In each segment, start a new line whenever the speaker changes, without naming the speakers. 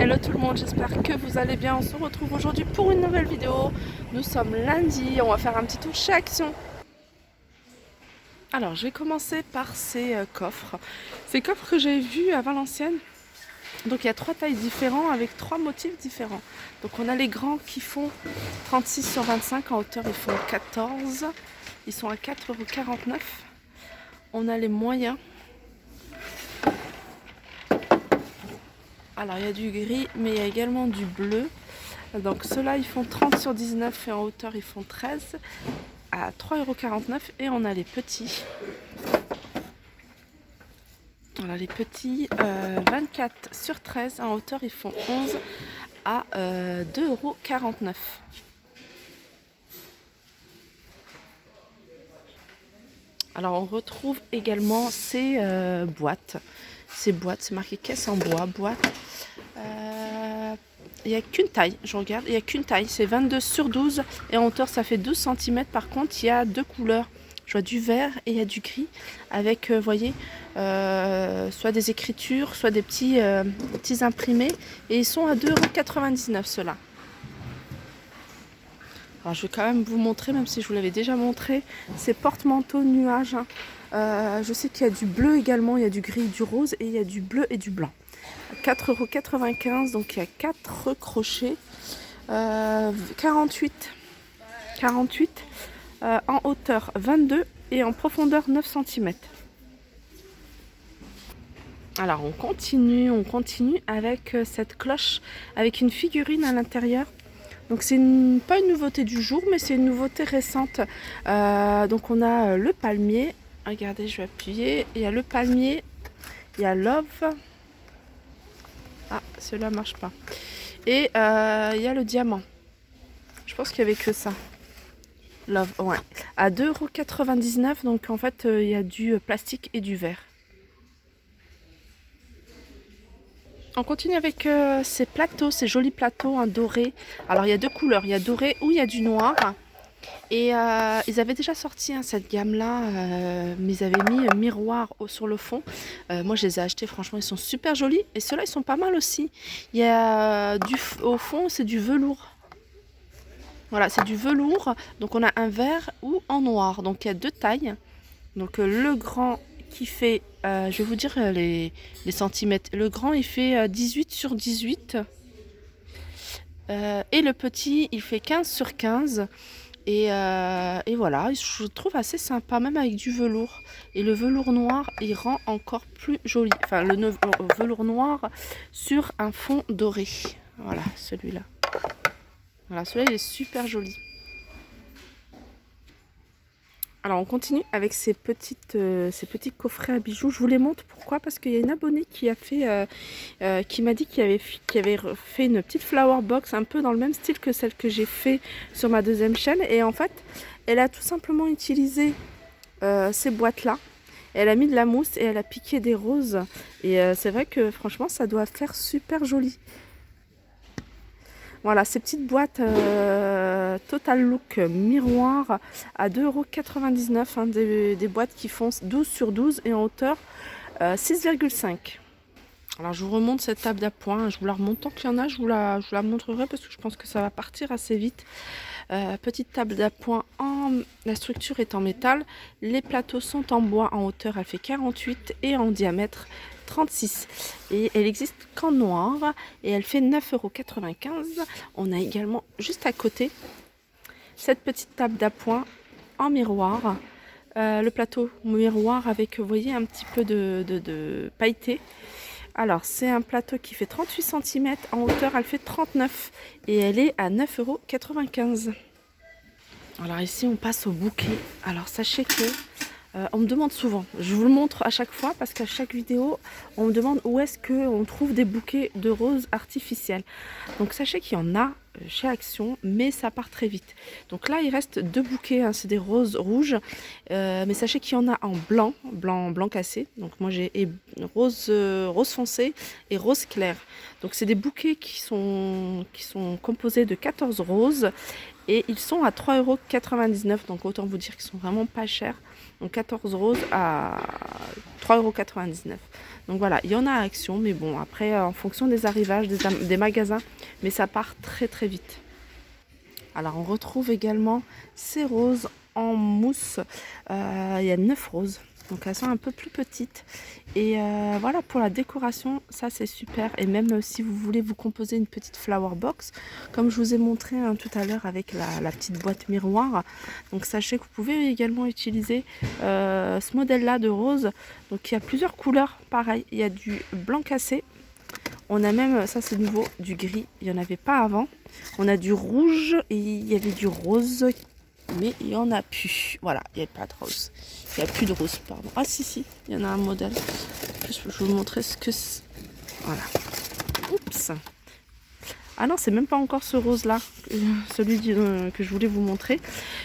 Hello tout le monde, j'espère que vous allez bien. On se retrouve aujourd'hui pour une nouvelle vidéo. Nous sommes lundi, on va faire un petit tour chez Action. Alors je vais commencer par ces coffres. Ces coffres que j'ai vus à Valenciennes. Donc il y a 3 tailles différentes avec 3 motifs différents. Donc on a les grands qui font 36 sur 25, en hauteur ils font 14. Ils sont à 4,49 €. On a les moyens. Alors il y a du gris, mais il y a également du bleu. Donc ceux-là ils font 30 sur 19 et en hauteur ils font 13 à 3,49 €. Et on a les petits. Voilà les petits 24 sur 13 en hauteur ils font 11 à 2,49 €. Alors on retrouve également ces boîtes. Ces boîtes, c'est marqué caisse en bois, boîte. Il n'y a qu'une taille, je regarde, il n'y a qu'une taille, c'est 22 sur 12 et en hauteur ça fait 12 cm. Par contre, il y a 2 couleurs. Je vois du vert et il y a du gris avec, vous voyez, soit des écritures, soit des petits imprimés. Et ils sont à 2,99 € ceux-là. Alors je vais quand même vous montrer, même si je vous l'avais déjà montré, ces porte-manteaux nuages. Hein. Je sais qu'il y a du bleu également, il y a du gris, du rose et il y a du bleu et du blanc. 4,95 €, donc il y a 4 crochets. 48 en hauteur 22 et en profondeur 9 cm. Alors on continue avec cette cloche avec une figurine à l'intérieur. Donc c'est pas une nouveauté du jour, mais c'est une nouveauté récente. Donc on a le palmier. Regardez, je vais appuyer. Il y a le palmier, il y a Love. Ah, celui-là marche pas. Et il y a le diamant. Je pense qu'il y avait que ça. Love, ouais. À 2,99 €. Donc en fait, il y a du plastique et du verre. On continue avec ces plateaux, ces jolis plateaux hein, dorés. Alors il y a 2 couleurs, il y a doré ou il y a du noir. Et ils avaient déjà sorti hein, cette gamme-là, mais ils avaient mis un miroir sur le fond. Moi je les ai achetés, franchement ils sont super jolis. Et ceux-là ils sont pas mal aussi. Il y a au fond c'est du velours. Voilà, c'est du velours. Donc on a un vert ou en noir. Donc il y a 2 tailles. Donc le grand qui fait, je vais vous dire les centimètres. Le grand il fait 18 sur 18. Et le petit il fait 15 sur 15. Et voilà, je trouve assez sympa, même avec du velours. Et le velours noir, il rend encore plus joli. Enfin, le velours noir sur un fond doré. Voilà, celui-là. Voilà, celui-là, il est super joli. Alors, on continue avec ces petits coffrets à bijoux. Je vous les montre. Pourquoi? Parce qu'il y a une abonnée qui a fait, qui m'a dit qu'il avait fait une petite flower box un peu dans le même style que celle que j'ai fait sur ma deuxième chaîne. Et en fait, elle a tout simplement utilisé ces boîtes-là. Elle a mis de la mousse et elle a piqué des roses. Et c'est vrai que franchement, ça doit faire super joli. Voilà, ces petites boîtes Total Look miroir à 2,99 € hein, des boîtes qui font 12 sur 12 et en hauteur 6,5. Alors je vous remonte cette table d'appoint, je vous la remonte tant qu'il y en a, je vous la montrerai parce que je pense que ça va partir assez vite. Petite table d'appoint, la structure est en métal, les plateaux sont en bois, en hauteur elle fait 48 et en diamètre 36 et elle existe qu'en noir et elle fait 9,95 €. On a également juste à côté cette petite table d'appoint en miroir, le plateau miroir avec, vous voyez, un petit peu de pailleté. Alors c'est un plateau qui fait 38 cm, en hauteur elle fait 39 et elle est à 9,95 €. Alors ici on passe au bouquet. Alors sachez que on me demande souvent, je vous le montre à chaque fois parce qu'à chaque vidéo on me demande où est-ce qu'on trouve des bouquets de roses artificielles. Donc sachez qu'il y en a chez Action, mais ça part très vite. Donc là il reste 2 bouquets, hein, c'est des roses rouges, mais sachez qu'il y en a en blanc cassé. Donc moi j'ai rose foncé et rose clair. Donc c'est des bouquets qui sont composés de 14 roses et ils sont à 3,99 €. Donc autant vous dire qu'ils sont vraiment pas chers. Donc 14 roses à 3,99 €. Donc voilà, il y en a à Action, mais bon, après, en fonction des arrivages des magasins, mais ça part très très vite. Alors on retrouve également ces roses en mousse. Il y a 9 roses. Donc elles sont un peu plus petites. Et voilà, pour la décoration, ça c'est super. Et même si vous voulez vous composer une petite flower box, comme je vous ai montré tout à l'heure avec la petite boîte miroir. Donc sachez que vous pouvez également utiliser ce modèle-là de rose. Donc il y a plusieurs couleurs, pareil. Il y a du blanc cassé. On a même, ça c'est nouveau, du gris. Il n'y en avait pas avant. On a du rouge et il y avait du rose. Mais il n'y en a plus. Voilà, il n'y a pas de rose. Il n'y a plus de rose, pardon. Ah si, il y en a un modèle. Je vais vous montrer ce que c'est. Voilà. Oups. Ah non, c'est même pas encore ce rose-là, celui que je voulais vous montrer.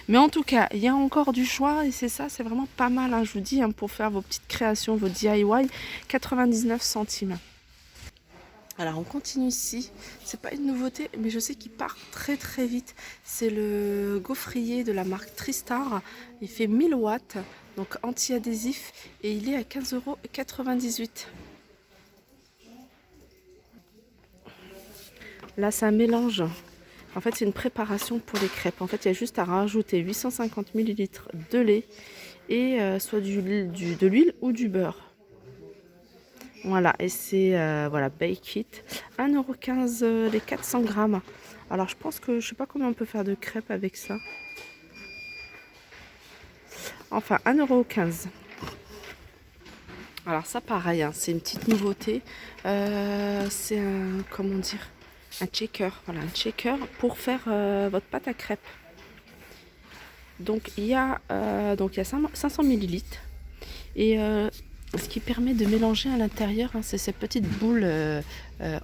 Mais en tout cas, il y a encore du choix et c'est ça, c'est vraiment pas mal, hein, je vous dis, pour faire vos petites créations, vos DIY, 99 centimes. Alors on continue ici, c'est pas une nouveauté mais je sais qu'il part très très vite. C'est le gaufrier de la marque Tristar, il fait 1000 watts, donc anti-adhésif et il est à 15,98 €. Là c'est un mélange, en fait c'est une préparation pour les crêpes. En fait il y a juste à rajouter 850 ml de lait et soit de l'huile ou du beurre. Voilà, et c'est voilà, Bake It, 1,15 € les 400 grammes. Alors je pense que je sais pas combien on peut faire de crêpes avec ça. Enfin, 1,15 €. Alors ça pareil, hein, c'est une petite nouveauté. C'est un, comment dire, un shaker. Voilà, un shaker pour faire votre pâte à crêpes. Donc il y a 500 ml. Et ce qui permet de mélanger à l'intérieur, hein, c'est cette petite boule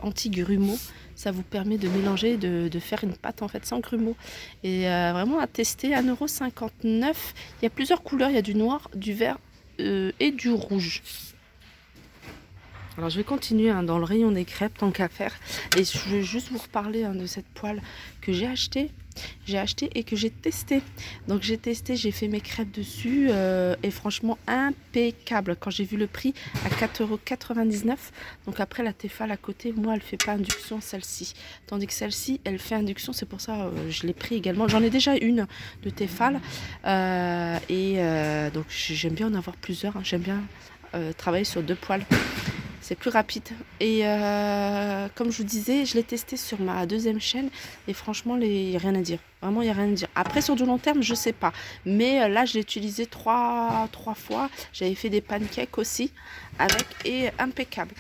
anti-grumeaux. Ça vous permet de mélanger, de faire une pâte en fait sans grumeaux. Et vraiment à tester, 1,59 €. Il y a plusieurs couleurs, il y a du noir, du vert et du rouge. Alors je vais continuer dans le rayon des crêpes tant qu'à faire. Et je vais juste vous reparler de cette poêle que j'ai acheté et que j'ai testé. Donc j'ai testé, j'ai fait mes crêpes dessus et franchement impeccable. Quand j'ai vu le prix à 4,99 €. Donc après la Tefal à côté, moi elle fait pas induction celle-ci. Tandis que celle-ci elle fait induction, c'est pour ça je l'ai pris également. J'en ai déjà une de Tefal donc j'aime bien en avoir plusieurs. Hein. J'aime bien travailler sur 2 poêles. C'est plus rapide. Et comme je vous disais, je l'ai testé sur ma deuxième chaîne. Et franchement, il n'y a rien à dire. Vraiment, il n'y a rien à dire. Après, sur du long terme, je sais pas. Mais là, je l'ai utilisé trois fois. J'avais fait des pancakes aussi. Et impeccable.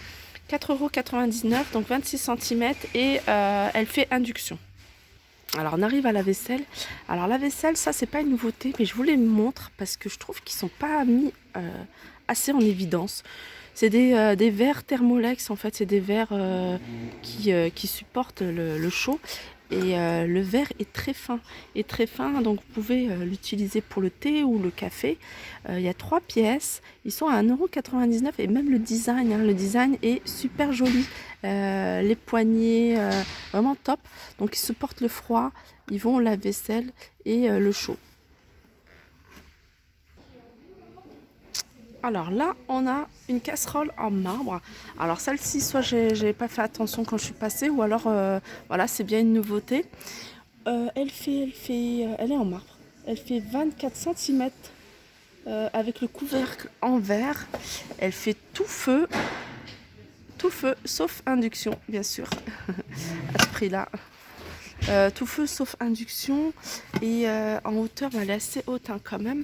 4,99 €, donc 26 cm. Et elle fait induction. Alors on arrive à la vaisselle. Alors la vaisselle, ça c'est pas une nouveauté, mais je vous les montre parce que je trouve qu'ils sont pas mis assez en évidence. C'est des verres Thermolex, en fait c'est des verres qui supportent le chaud. Et le verre est très fin, donc vous pouvez l'utiliser pour le thé ou le café. Il y a 3 pièces, ils sont à 1,99 € et même le design est super joli. Les poignées, vraiment top. Donc ils supportent le froid, ils vont au lave-vaisselle et le chaud. Alors là, on a une casserole en marbre. Alors celle-ci, soit j'ai pas fait attention quand je suis passée, ou alors voilà, c'est bien une nouveauté. Elle est en marbre. Elle fait 24 cm avec le couvercle en verre. Elle fait tout feu, sauf induction, bien sûr, à ce prix-là. Tout feu sauf induction. Et en hauteur, elle est assez haute quand même.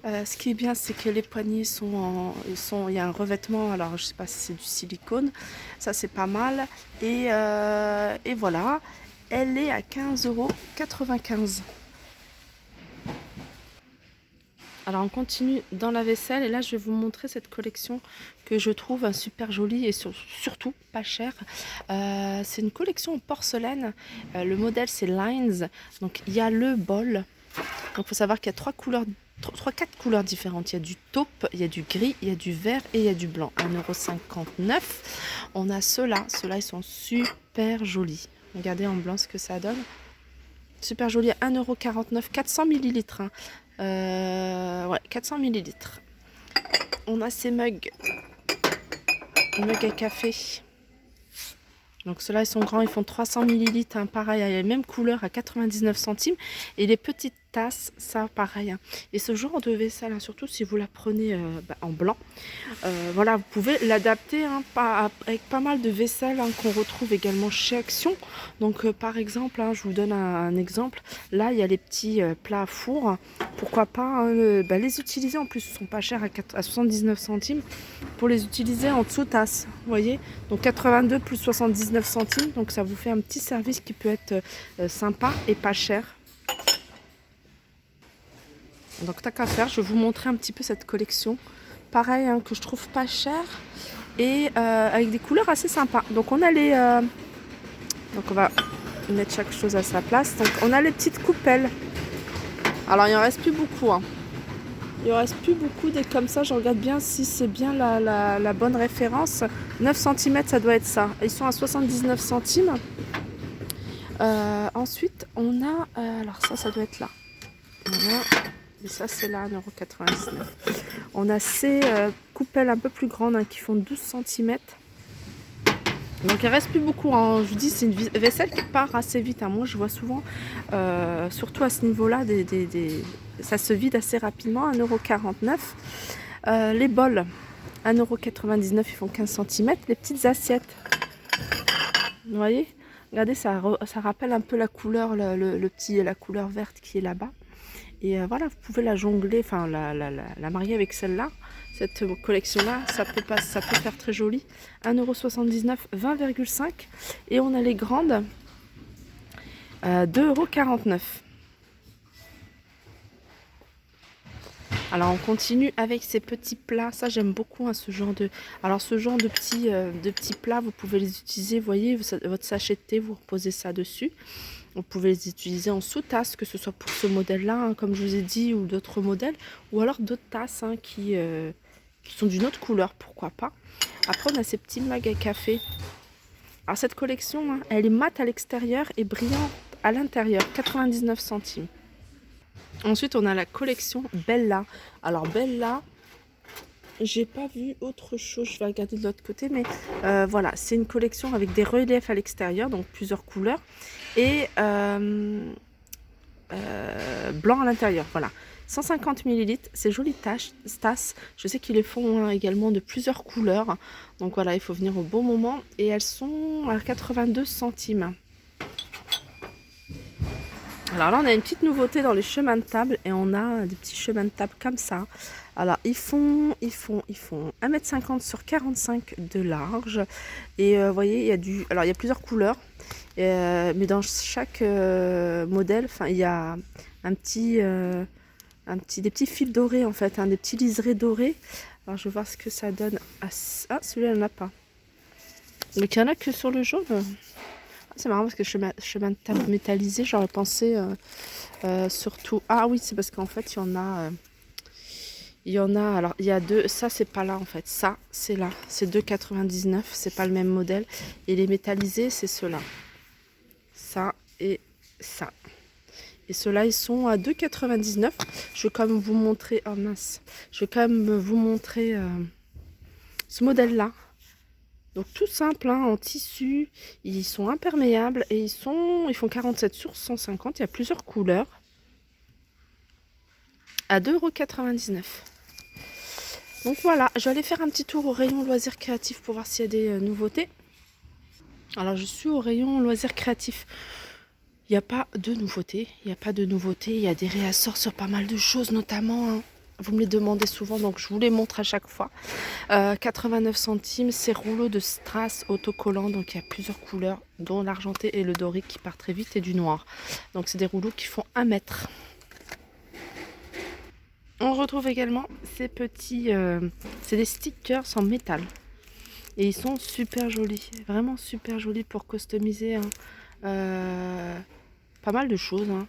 Ce qui est bien, c'est que les poignées il y a un revêtement, alors je sais pas si c'est du silicone, ça c'est pas mal. Et voilà, elle est à 15,95 €. Alors on continue dans la vaisselle et là je vais vous montrer cette collection que je trouve super jolie et surtout pas chère. C'est une collection en porcelaine, le modèle c'est Lines, donc il y a le bol. Donc il faut savoir qu'il y a 4 couleurs différentes. Il y a du taupe, il y a du gris, il y a du vert et il y a du blanc. 1,59 €. On a ceux-là ils sont super jolis. Regardez en blanc ce que ça donne. Super joli, 1,49 €, 400 ml. Ouais, 400 millilitres. On a ces mugs à café. Donc ceux-là, ils sont grands, ils font 300 millilitres, hein, pareil, il y a la même couleur à 99 centimes. Et les petites tasses, ça pareil. Hein. Et ce genre de vaisselle, hein, surtout si vous la prenez en blanc, voilà, vous pouvez l'adapter hein, avec pas mal de vaisselle hein, qu'on retrouve également chez Action. Donc par exemple, hein, je vous donne un exemple. Là, il y a les petits plats à four. Pourquoi pas hein, les utiliser, en plus ils sont pas chers à 79 centimes, pour les utiliser en dessous tasse, vous voyez. Donc 82 plus 79 centimes, donc ça vous fait un petit service qui peut être sympa et pas cher. Donc t'as qu'à faire, je vais vous montrer un petit peu cette collection. Pareil, hein, que je trouve pas cher et avec des couleurs assez sympas. Donc on a les... donc on va mettre chaque chose à sa place. Donc on a les petites coupelles. Alors il en reste plus beaucoup. Hein. Il en reste plus beaucoup. Dès comme ça, je regarde bien si c'est bien la bonne référence. 9 cm, ça doit être ça. Ils sont à 79 centimes. Ensuite, on a... alors ça doit être là. Voilà. Et ça, c'est là, 1,99 €. On a ces coupelles un peu plus grandes hein, qui font 12 cm. Donc il reste plus beaucoup. Hein. Je vous dis, c'est une vaisselle qui part assez vite. Hein. Moi, je vois souvent, surtout à ce niveau-là, ça se vide assez rapidement. 1,49 €. Les bols, 1,99 €, ils font 15 cm. Les petites assiettes, vous voyez, regardez, ça rappelle un peu la couleur, la couleur verte qui est là-bas. Et voilà, vous pouvez la jongler, enfin la marier avec celle-là. Cette collection-là, ça peut faire très joli. 1,79 €, 20,5 €. Et on a les grandes, 2,49 €. Alors on continue avec ces petits plats. Ça j'aime beaucoup hein, ce genre de petits plats. Vous pouvez les utiliser, vous voyez, votre sachet de thé, vous reposez ça dessus. Vous pouvez les utiliser en sous-tasse, que ce soit pour ce modèle-là, hein, comme je vous ai dit, ou d'autres modèles, ou alors d'autres tasses hein, qui sont d'une autre couleur, pourquoi pas. Après, on a ces petits mugs à café. Alors, cette collection, hein, elle est mate à l'extérieur et brillante à l'intérieur, 99 centimes. Ensuite, on a la collection Bella. Alors, Bella, j'ai pas vu autre chose, je vais regarder de l'autre côté, mais voilà, c'est une collection avec des reliefs à l'extérieur, donc plusieurs couleurs, et blanc à l'intérieur, voilà. 150 millilitres, c'est joli tasses. Je sais qu'ils les font hein, également de plusieurs couleurs, donc voilà, il faut venir au bon moment, et elles sont à 82 centimes. Alors là, on a une petite nouveauté dans les chemins de table et on a des petits chemins de table comme ça. Alors, ils font 1,50 m sur 45 de large. Et vous voyez, il y a plusieurs couleurs. Mais dans chaque modèle, il y a des petits fils dorés en fait, hein, des petits liserés dorés. Alors, je vais voir ce que ça donne. Ah, celui-là, il n'y en a pas. Donc, il n'y en a que sur le jaune. C'est marrant parce que chemin de table métallisé, j'aurais pensé surtout... Ah oui, c'est parce qu'en fait, il y en a... Alors, il y a deux... Ça, c'est pas là, en fait. Ça, c'est là. C'est 2,99 €. C'est pas le même modèle. Et les métallisés, c'est ceux-là. Ça et ça. Et ceux-là, ils sont à 2,99 €. Je vais quand même vous montrer... Oh mince. Je vais quand même vous montrer ce modèle-là. Donc tout simple, hein, en tissu, ils sont imperméables et ils font 47 sur 150, il y a plusieurs couleurs, à 2,99 €. Donc voilà, je vais aller faire un petit tour au rayon loisirs créatifs pour voir s'il y a des nouveautés. Alors je suis au rayon loisirs créatifs. Il n'y a pas de nouveautés, il y a des réassorts sur pas mal de choses notamment, hein. Vous me les demandez souvent, donc je vous les montre à chaque fois. 89 centimes, ces rouleaux de strass autocollants, donc il y a plusieurs couleurs, dont l'argenté et le doré qui part très vite, et du noir. Donc c'est des rouleaux qui font 1 mètre. On retrouve également ces petits, c'est des stickers en métal. Et ils sont super jolis, vraiment super jolis pour customiser hein, pas mal de choses. Hein.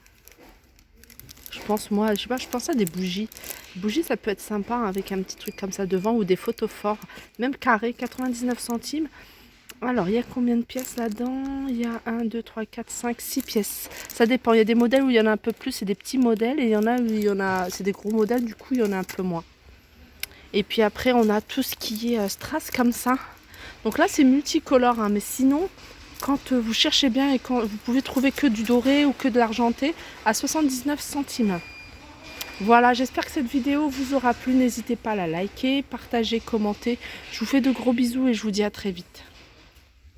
Je pense moi, je sais pas, je pense à des bougies. Bougies, ça peut être sympa hein, avec un petit truc comme ça devant ou des photos forts, même carré, 99 centimes. Alors, il y a combien de pièces là-dedans? Il y a 1, 2, 3, 4, 5, 6 pièces. Ça dépend. Il y a des modèles où il y en a un peu plus, c'est des petits modèles. Et il y en a où c'est des gros modèles, du coup, il y en a un peu moins. Et puis après, on a tout ce qui est strass comme ça. Donc là, c'est multicolore, hein, mais sinon, quand vous cherchez bien et quand vous pouvez trouver que du doré ou que de l'argenté à 79 centimes. Voilà, j'espère que cette vidéo vous aura plu. N'hésitez pas à la liker, partager, commenter. Je vous fais de gros bisous et je vous dis à très vite.